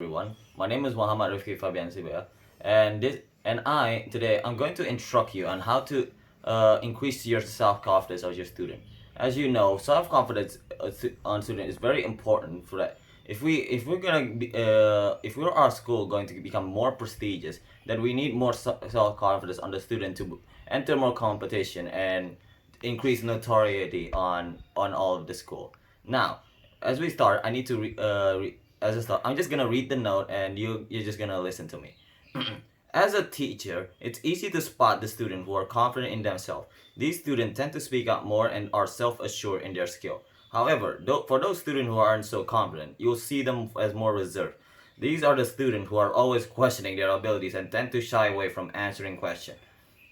everyone. My name is Muhammad Rifki Fabian Sibaya, and today I'm going to instruct you on how to increase your self confidence as your student. As you know, self confidence on student is very important for that. If we're our school going to become more prestigious, then we need more self confidence on the student to enter more competition and increase notoriety on all of the school. Now, as we start, I need to as a start. I'm just gonna read the note, and you're just gonna listen to me. As a teacher, it's easy to spot the students who are confident in themselves. These students tend to speak up more and are self-assured in their skill. However, for those students who aren't so confident, you'll see them as more reserved. These are the students who are always questioning their abilities and tend to shy away from answering questions.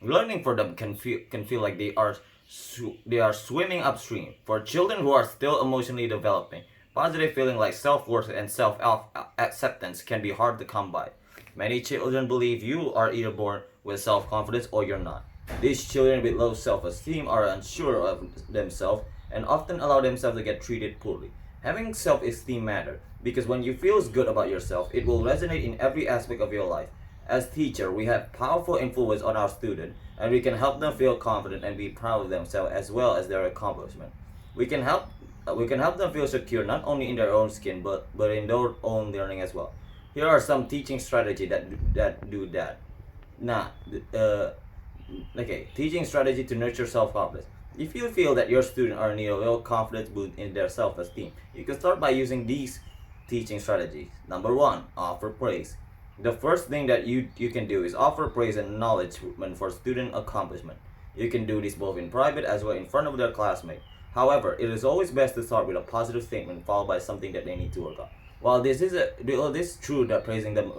Learning for them can feel like they are swimming upstream. For children who are still emotionally developing, positive feeling like self-worth and self-acceptance can be hard to come by. Many children believe you are either born with self-confidence or you're not. These children with low self-esteem are unsure of themselves and often allow themselves to get treated poorly. Having self-esteem matters because when you feel good about yourself, it will resonate in every aspect of your life. As teacher, we have powerful influence on our student, and we can help them feel confident and be proud of themselves as well as their accomplishment. We can help we can help them feel secure not only in their own skin but in their own learning as well. Here are some teaching strategy that do that. Now, uh, okay, teaching strategy to nurture self-confidence. If you feel that your students are in need of real confidence boost in their self-esteem, you can start by using these teaching strategies. Number one, offer praise. The first thing that you can do is offer praise and acknowledgement for student accomplishment. You can do this both in private as well in front of their classmates. However, it is always best to start with a positive statement followed by something that they need to work on. While this is true that praising them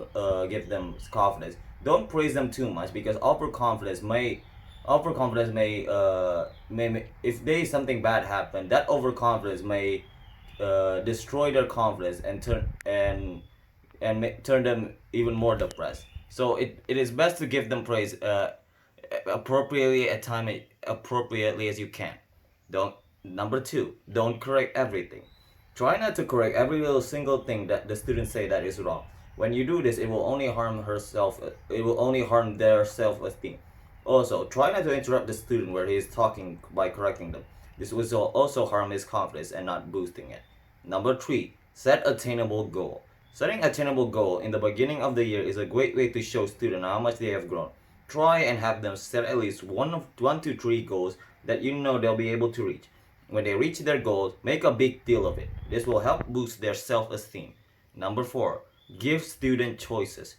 gives them confidence, don't praise them too much because overconfidence if they something bad happen, that overconfidence may destroy their confidence and turn them even more depressed. So it is best to give them praise appropriately at time appropriately as you can. Don't Number two, don't correct everything. Try not to correct every little single thing that the students say that is wrong. When you do this, it will only harm herself. It will only harm their self-esteem. Also, try not to interrupt the student where he is talking by correcting them. This will also harm his confidence and not boosting it. Number three, set attainable goal. Setting attainable goal in the beginning of the year is a great way to show students how much they have grown. Try and have them set at least one to three goals that you know they'll be able to reach. When they reach their goals, make a big deal of it. This will help boost their self-esteem. Number four, give student choices.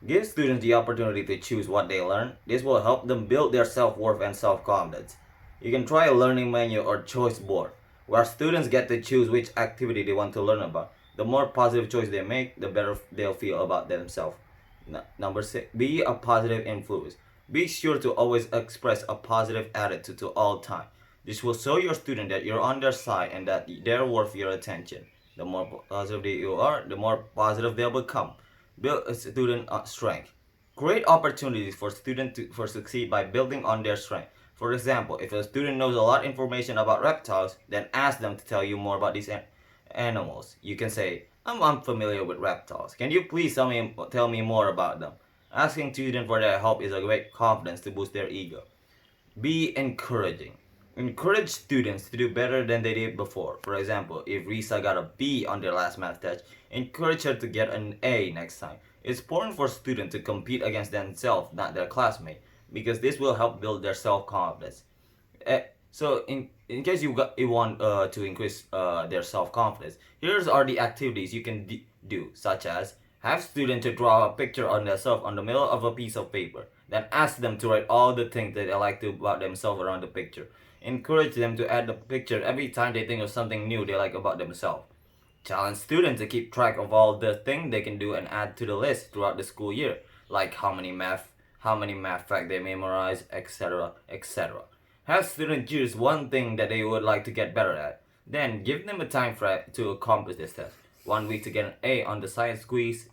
Give students the opportunity to choose what they learn. This will help them build their self-worth and self-confidence. You can try a learning menu or choice board, where students get to choose which activity they want to learn about. The more positive choice they make, the better they'll feel about themselves. Number six, be a positive influence. Be sure to always express a positive attitude to all time. This will show your student that you're on their side and that they're worth your attention. The more positive you are, the more positive they'll become. Build a student strength. Create opportunities for students for succeed by building on their strength. For example, if a student knows a lot of information about reptiles, then ask them to tell you more about these animals. You can say, I'm unfamiliar with reptiles. Can you please tell me more about them? Asking students for their help is a great confidence to boost their ego. Be encouraging. Encourage students to do better than they did before. For example, if Risa got a B on their last math test, encourage her to get an A next time. It's important for students to compete against themselves, not their classmate, because this will help build their self-confidence. In case you want to increase their self-confidence, here's are the activities you can do, such as have students to draw a picture on themselves on the middle of a piece of paper. Then ask them to write all the things that they like to about themselves around the picture. Encourage them to add the picture every time they think of something new they like about themselves. Challenge students to keep track of all the things they can do and add to the list throughout the school year, like how many math facts they memorize, etc., etc. Have students choose one thing that they would like to get better at. Then give them a time frame to accomplish this test. 1 week to get an A on the science quiz,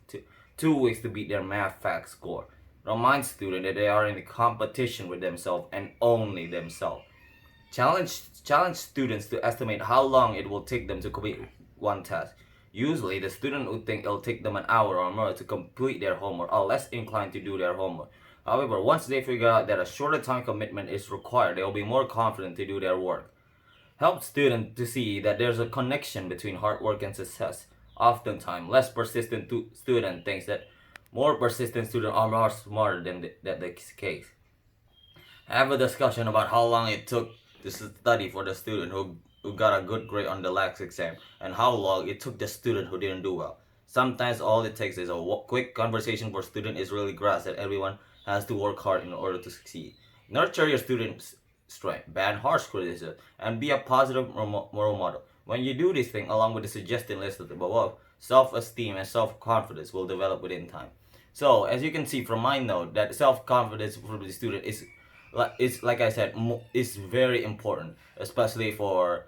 2 weeks to beat their math fact score. Remind students that they are in a competition with themselves and only themselves. Challenge students to estimate how long it will take them to complete one task. Usually, the student who think it'll take them an hour or more to complete their homework are less inclined to do their homework. However, once they figure out that a shorter time commitment is required, they'll be more confident to do their work. Help students to see that there's a connection between hard work and success. Oftentimes, less persistent student thinks that more persistent students are more smarter than the case. Have a discussion about how long it took to study for the student who got a good grade on the last exam and how long it took the student who didn't do well. Sometimes all it takes is a quick conversation for student is really grasp that everyone has to work hard in order to succeed. Nurture your students' strength, ban harsh criticism, and be a positive moral model. When you do this thing along with the suggested list above, self-esteem and self-confidence will develop within time. So as you can see from my note, that self-confidence for the student is it's like I said, it's very important, especially for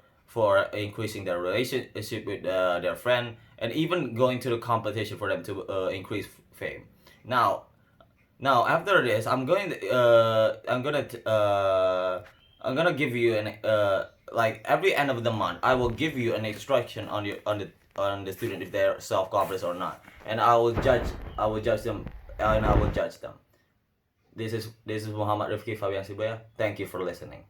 increasing their relationship with their friend, and even going to the competition for them to increase fame. Now, after this, I'm gonna give you an like every end of the month, I will give you an instruction on the student if they're self confident or not, and I will judge them, and I will judge them. This is Muhammad Rifki Fabian Sibaya. Thank you for listening.